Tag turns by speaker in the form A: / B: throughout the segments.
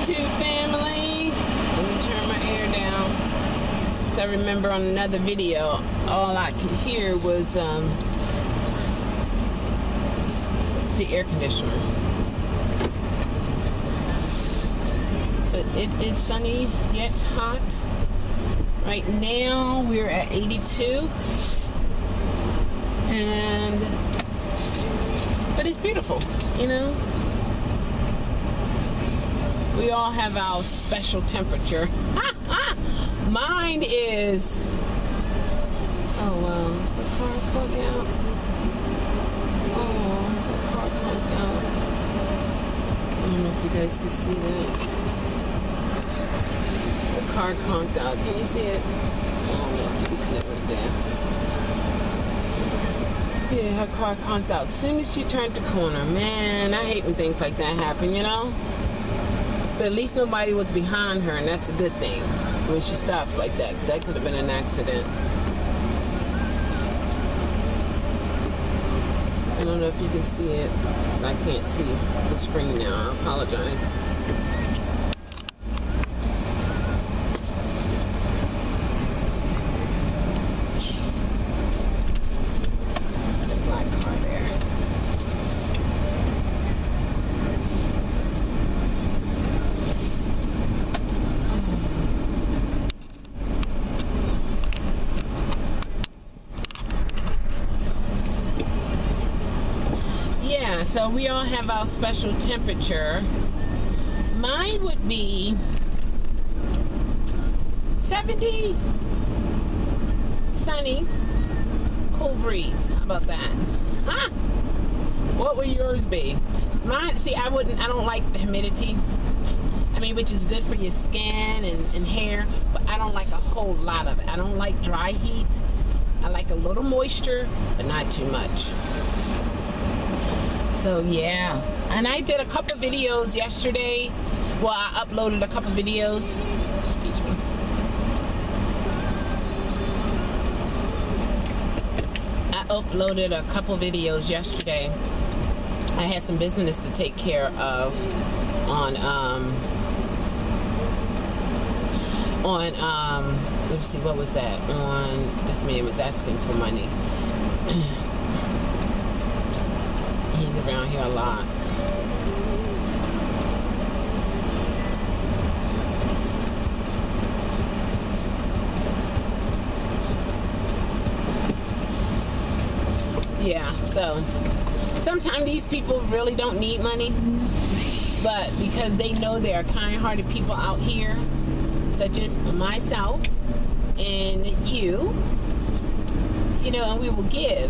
A: YouTube family. Let me turn my air down. So I remember on another video, all I could hear was the air conditioner. But it is sunny yet hot. Right now we're at 82. But it's beautiful, you know. We all have our special temperature. Mine is, oh wow, the car plugged out. Oh, the car plugged out. I don't know if you guys can see that. The car conked out. Can you see it? I don't know if you can see it right there. Yeah, her car conked out as soon as she turned the corner. Man, I hate when things like that happen, you know? But at least nobody was behind her, and that's a good thing when she stops like that. That could have been an accident. I don't know if you can see it, because I can't see the screen now. I apologize. So we all have our special temperature. Mine would be 70, sunny, cool breeze. How about that? Huh? What would yours be? Mine, see, I don't like the humidity. I mean, which is good for your skin and hair, but I don't like a whole lot of it. I don't like dry heat. I like a little moisture, but not too much. So yeah, and I did a couple videos yesterday. Well, I uploaded a couple videos. Excuse me. I uploaded a couple videos yesterday. I had some business to take care of on let's see, what was that? On, this man was asking for money. He's around here a lot. Yeah, so sometimes these people really don't need money, but because they know there are kind-hearted people out here, such as myself and you know, and we will give.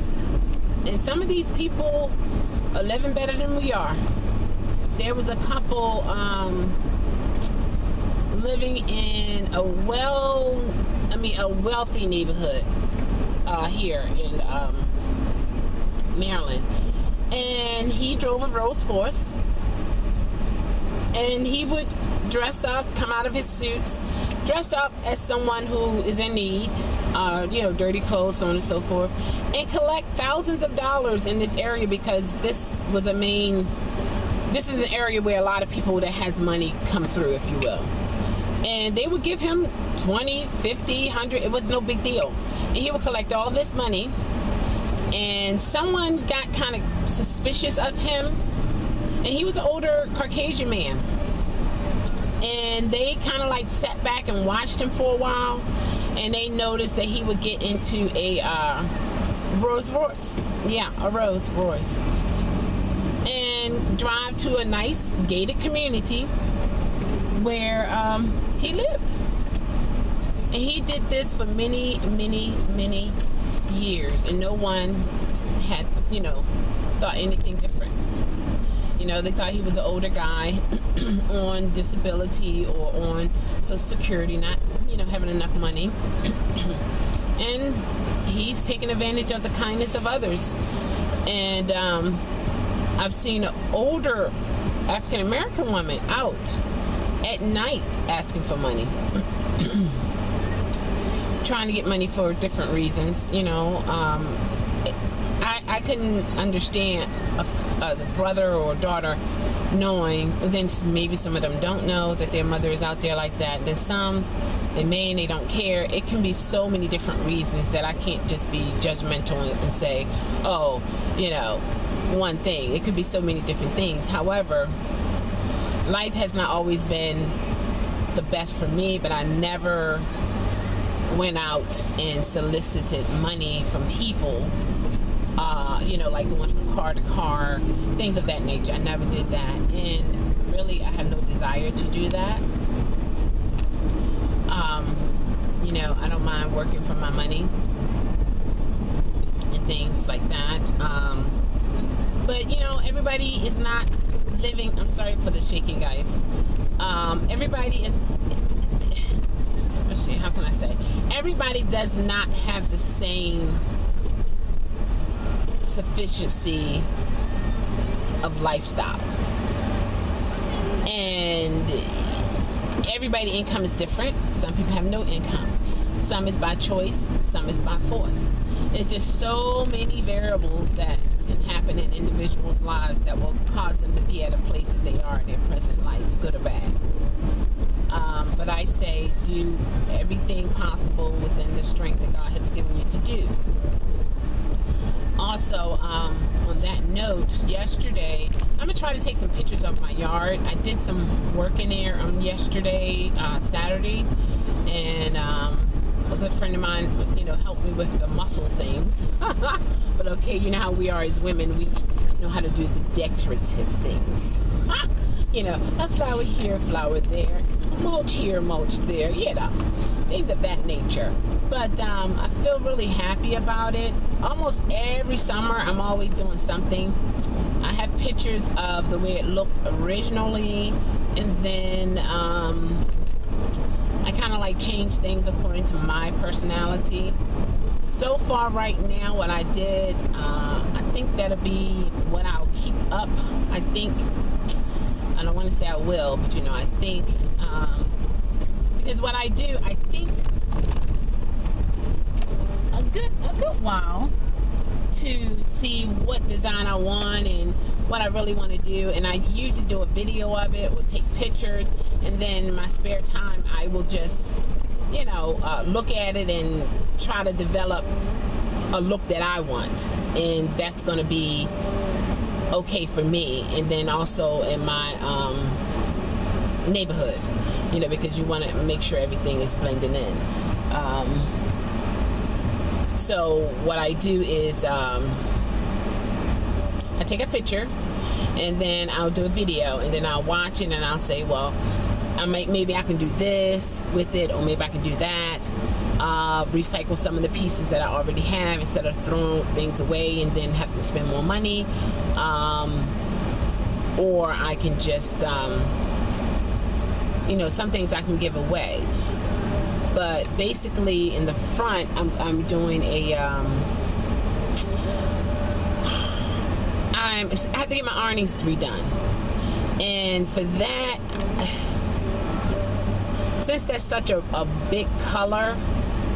A: And some of these people are living better than we are. There was a couple living in a wealthy neighborhood here in Maryland, and he drove a Rolls Royce, and he would dress up, come out of his suits, dress up as someone who is in need, you know, dirty clothes, so on and so forth, and collect thousands of dollars in this area, because this is an area where a lot of people that has money come through, if you will. And they would give him 20, 50, 100, it was no big deal. And he would collect all this money, and someone got kind of suspicious of him, and he was an older Caucasian man. And they kind of like sat back and watched him for a while, and they noticed that he would get into a Rolls Royce. Yeah, a Rolls Royce. And drive to a nice gated community where he lived. And he did this for many, many, many years, and no one had, you know, thought anything different. You know, they thought he was an older guy on disability or on Social Security, not, you know, having enough money. And he's taking advantage of the kindness of others. And I've seen an older African American woman out at night asking for money. Trying to get money for different reasons, you know. I couldn't understand a brother or daughter knowing, but then maybe some of them don't know that their mother is out there like that. Then some, they may and they don't care. It can be so many different reasons that I can't just be judgmental and say, oh, you know, one thing. It could be so many different things. However, life has not always been the best for me, but I never went out and solicited money from people, you know, like going from car to car, things of that nature. I never did that, and really I have no desire to do that. You know, I don't mind working for my money and things like that. But you know, everybody is not living, I'm sorry for the shaking, guys. Everybody is, how can I say, everybody does not have the same sufficiency of lifestyle, and everybody's income is different. Some people have no income, some is by choice, some is by force. There's just so many variables that can happen in individuals' lives that will cause them to be at a place that they are in their present life, good or bad. But I say do everything possible within the strength that God has given you to do. Also, on that note, yesterday, I'm going to try to take some pictures of my yard. I did some work in there on yesterday, Saturday, and a good friend of mine, you know, helped me with the muscle things. But okay, you know how we are as women, we know how to do the decorative things. You know, a flower here, a flower there, mulch here, mulch there, you know, things of that nature. But I feel really happy about it. Almost every summer, I'm always doing something. I have pictures of the way it looked originally, and then I kind of like change things according to my personality. So far right now, what I did, I think that'll be what I'll keep up. I think, I don't want to say I will, but you know, I think, because what I do, I think a good while to see what design I want and what I really want to do, and I usually do a video of it or take pictures, and then in my spare time I will just, you know, look at it and try to develop a look that I want, and that's going to be okay for me. And then also in my neighborhood, you know, because you want to make sure everything is blending in. So what I do is I take a picture, and then I'll do a video, and then I'll watch it, and I'll say, well, maybe I can do this with it, or maybe I can do that. Recycle some of the pieces that I already have instead of throwing things away and then have to spend more money. Or I can just, you know, some things I can give away. But basically, in the front, I'm doing a. I have to get my awnings redone, and for that, since that's such a big color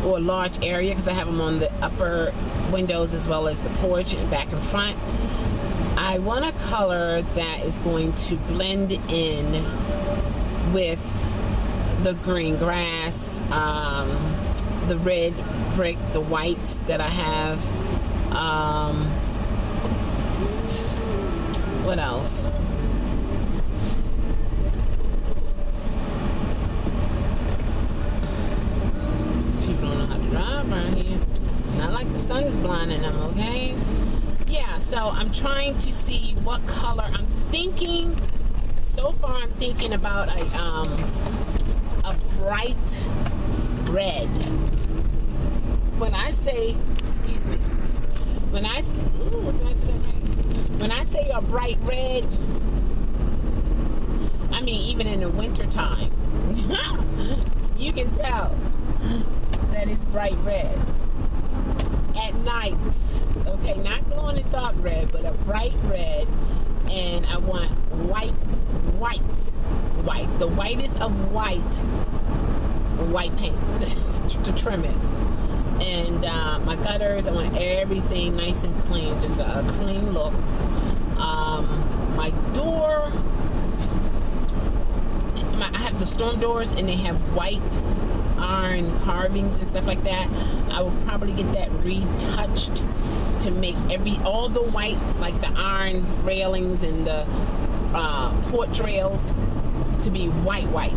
A: or a large area, because I have them on the upper windows as well as the porch and back and front, I want a color that is going to blend in with the green grass, the red brick, the whites that I have. What else? People don't know how to drive around here. Not like the sun is blinding them, okay? Yeah, so I'm trying to see what color I'm thinking. So far, I'm thinking about a bright red. When I say, excuse me, when I, ooh, did I do that right? When I say a bright red, I mean even in the winter time, you can tell that it's bright red. At night, okay, not glowing in dark red, but a bright red, and I want white. The whitest of white paint to trim it. And my gutters, I want everything nice and clean, just a clean look. My door, the storm doors, and they have white iron carvings and stuff like that. I will probably get that retouched to make all the white, like the iron railings and the porch rails, to be white.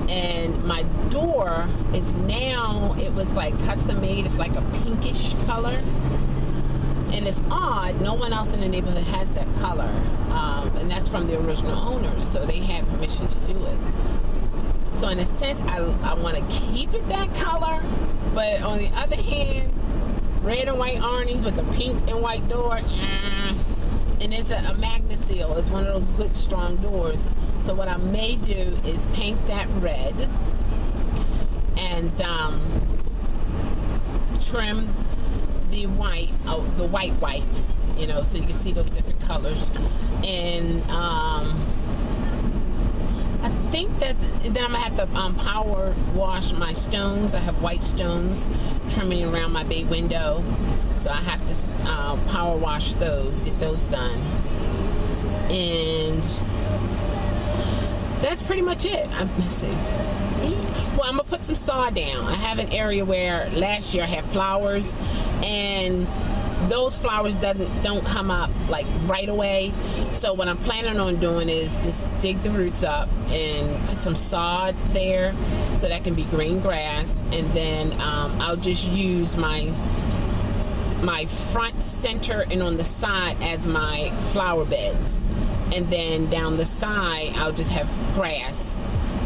A: And my door is now, it was like custom made. It's like a pinkish color, and it's odd, no one else in the neighborhood has that color, and that's from the original owners, so they had permission to do it. So in a sense, I want to keep it that color, but on the other hand, red and white awnings with a pink and white door, and it's a magnet seal. It's one of those good strong doors. So what I may do is paint that red and trim the white, you know, so you can see those different colors. And I think that then I'm gonna have to power wash my stones. I have white stones trimming around my bay window, so I have to power wash those, get those done. And that's pretty much it. Let's see. Well, I'm gonna put some saw down. I have an area where last year I had flowers, and those flowers don't come up like right away. So what I'm planning on doing is just dig the roots up and put some sod there, so that can be green grass. And then I'll just use my front, center, and on the side as my flower beds. And then down the side, I'll just have grass,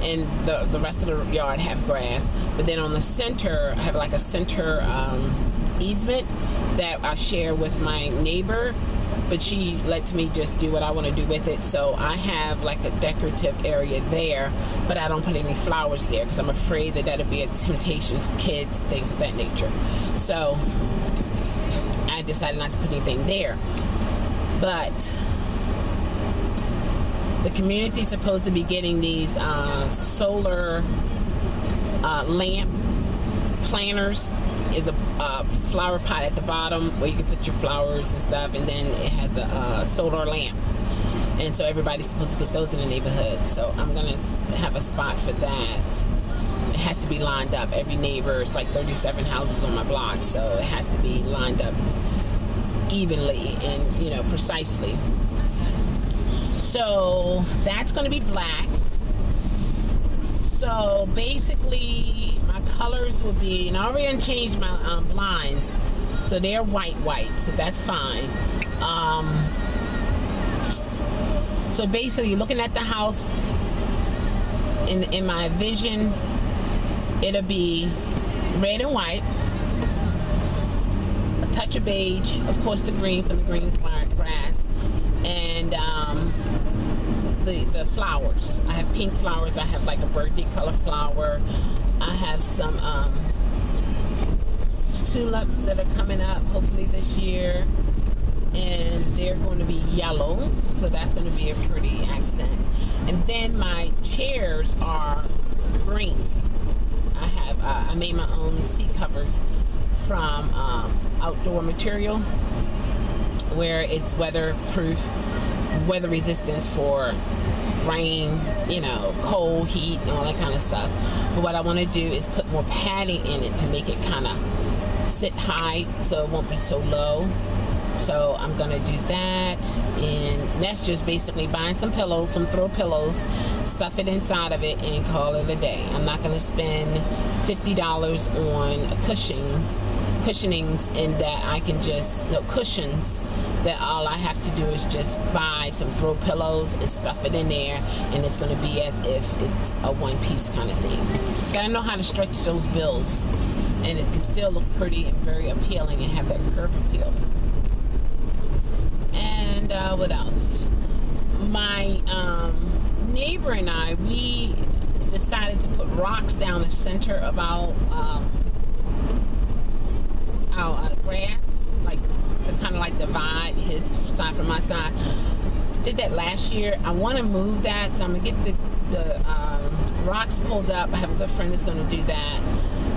A: and the rest of the yard have grass. But then on the center, I have like a center easement that I share with my neighbor, but she lets me just do what I want to do with it. So I have like a decorative area there, but I don't put any flowers there because I'm afraid that that'll be a temptation for kids, things of that nature. So I decided not to put anything there. But the community's supposed to be getting these solar lamp planters. Is a flower pot at the bottom where you can put your flowers and stuff, and then it has a solar lamp, and so everybody's supposed to get those in the neighborhood. So I'm gonna have a spot for that. It has to be lined up. Every neighbor, it's like 37 houses on my block, so it has to be lined up evenly and, you know, precisely. So that's going to be black. So basically my colors will be, and I already changed my blinds, so they're white, so that's fine. So basically looking at the house in my vision, it'll be red and white, a touch of beige, of course the green from the green grass, and the flowers. I have pink flowers. I have like a birthday color flower. I have some tulips that are coming up hopefully this year, and they're going to be yellow, so that's going to be a pretty accent. And then my chairs are green. I made my own seat covers from outdoor material, where it's weatherproof, weather resistance for rain, you know, cold, heat, and all that kind of stuff. But what I want to do is put more padding in it to make it kind of sit high so it won't be so low. So I'm gonna do that, and that's just basically buying some pillows, some throw pillows, stuff it inside of it, and call it a day. I'm not gonna spend $50 on cushionings, and that I can just, no cushions, that all I have to do is just buy some throw pillows and stuff it in there, and it's gonna be as if it's a one-piece kind of thing. Gotta know how to stretch those bills, and it can still look pretty and very appealing and have that curve appeal. And what else? My neighbor and I, we decided to put rocks down the center of our grass, like to kind of like divide his side from my side. Did that last year. I want to move that, so I'm gonna get the rocks pulled up. I have a good friend that's going to do that,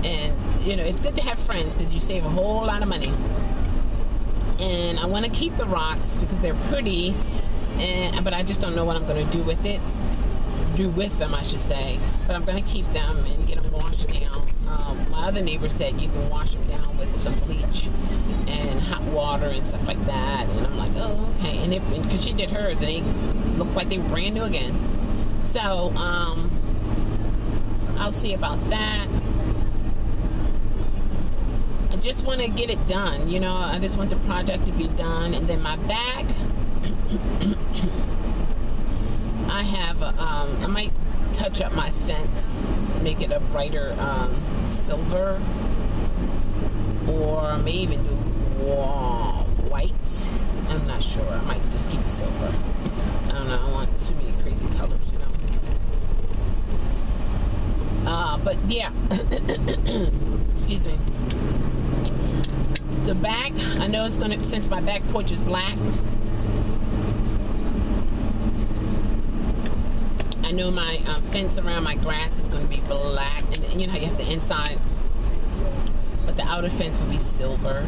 A: and you know, it's good to have friends because you save a whole lot of money. And I want to keep the rocks because they're pretty, but I just don't know what I'm going to do with it. do with them, I should say. But I'm going to keep them and get them washed down. My other neighbor said you can wash them down with some bleach and hot water and stuff like that. And I'm like, oh, okay. And because she did hers, and they looked like they were brand new again. So I'll see about that. I just want to get it done. You know, I just want the project to be done. And then my back, I have, I might touch up my fence, make it a brighter silver, or I may even do white. I'm not sure. I might just keep it silver. I don't know. I want too many crazy colors, you know. But yeah, excuse me. The back, I know it's gonna, since my back porch is black, I know my fence around my grass is going to be black, and you know how you have the inside, but the outer fence will be silver.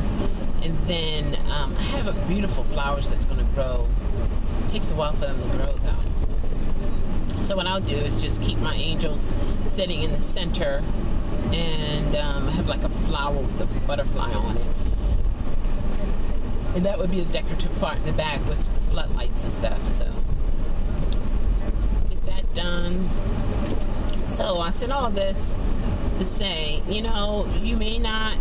A: And then I have a beautiful flowers that's going to grow. It takes a while for them to grow though. So what I'll do is just keep my angels sitting in the center, and I have like a flower with a butterfly on it. And that would be the decorative part in the back with the floodlights and stuff. So done. So I said all this to say, you know, you may not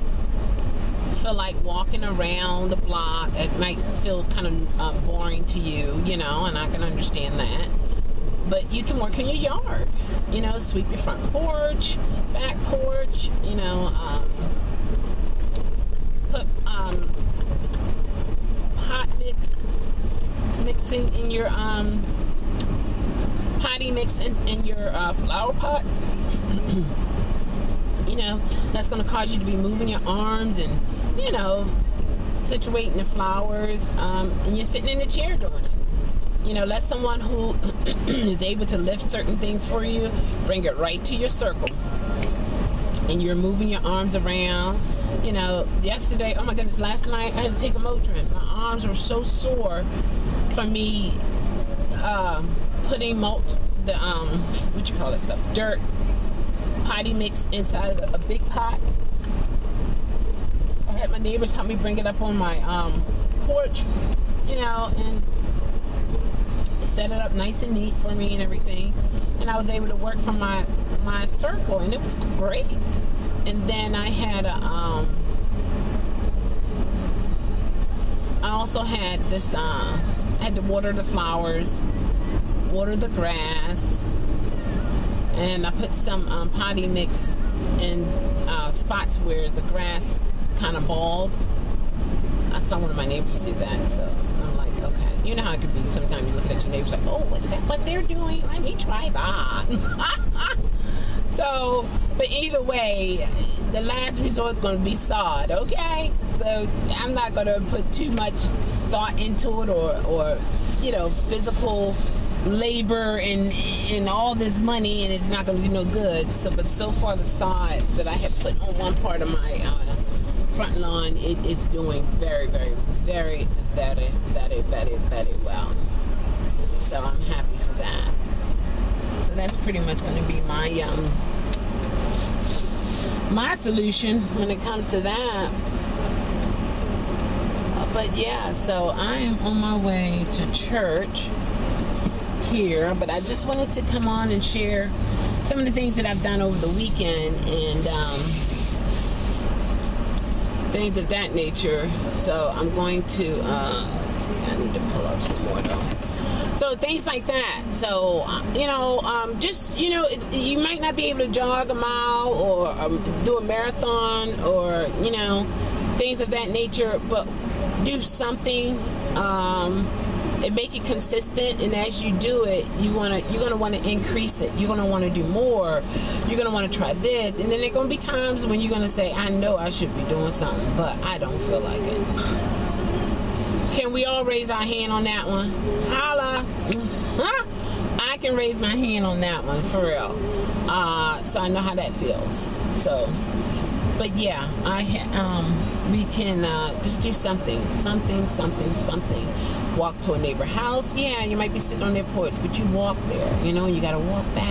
A: feel like walking around the block. It might feel kind of boring to you, you know, and I can understand that. But you can work in your yard, you know, sweep your front porch, back porch, you know, put hot mixing in your potty mix in your flower pots. You know, that's going to cause you to be moving your arms and, you know, situating the flowers, and you're sitting in a chair doing it. You know, let someone who is able to lift certain things for you bring it right to your circle, and you're moving your arms around. You know, yesterday, oh my goodness, last night I had to take a Motrin. My arms were so sore from me putting what you call that stuff, dirt, potty mix inside of a big pot. I had my neighbors help me bring it up on my porch, you know, and set it up nice and neat for me and everything. And I was able to work from my circle, and it was great. And then I had I also had this, I had to water the flowers, water the grass, and I put some potty mix in spots where the grass kind of bald. I saw one of my neighbors do that, so I'm like, okay. You know how it could be sometimes you look at your neighbors like, oh, is that what they're doing? Let me try that. So, but either way, the last resort is going to be sod, okay? So I'm not going to put too much thought into it, or you know, physical labor and all this money, and it's not going to do no good. So, but so far the sod that I have put on one part of my front lawn, it is doing very, very, very, very, very, very, very well. So I'm happy for that. So that's pretty much going to be my my solution when it comes to that. But yeah, so I am on my way to church here, but I just wanted to come on and share some of the things that I've done over the weekend, and things of that nature. So I'm going to let's see, I need to pull up some more though. So things like that. So you know, just, you know, you might not be able to jog a mile or do a marathon, or you know, things of that nature, but do something and make it consistent. And as you do it, you're gonna want to increase it. You're gonna want to do more. You're gonna want to try this, and then there are gonna be times when you're gonna say, I know I should be doing something, but I don't feel like it. Can we all raise our hand on that one? Holla. I can raise my hand on that one, for real. So I know how that feels. So, but yeah, we can just do something. walk to a neighbor house. Yeah, you might be sitting on their porch, but you walk there, you know, and you got to walk back.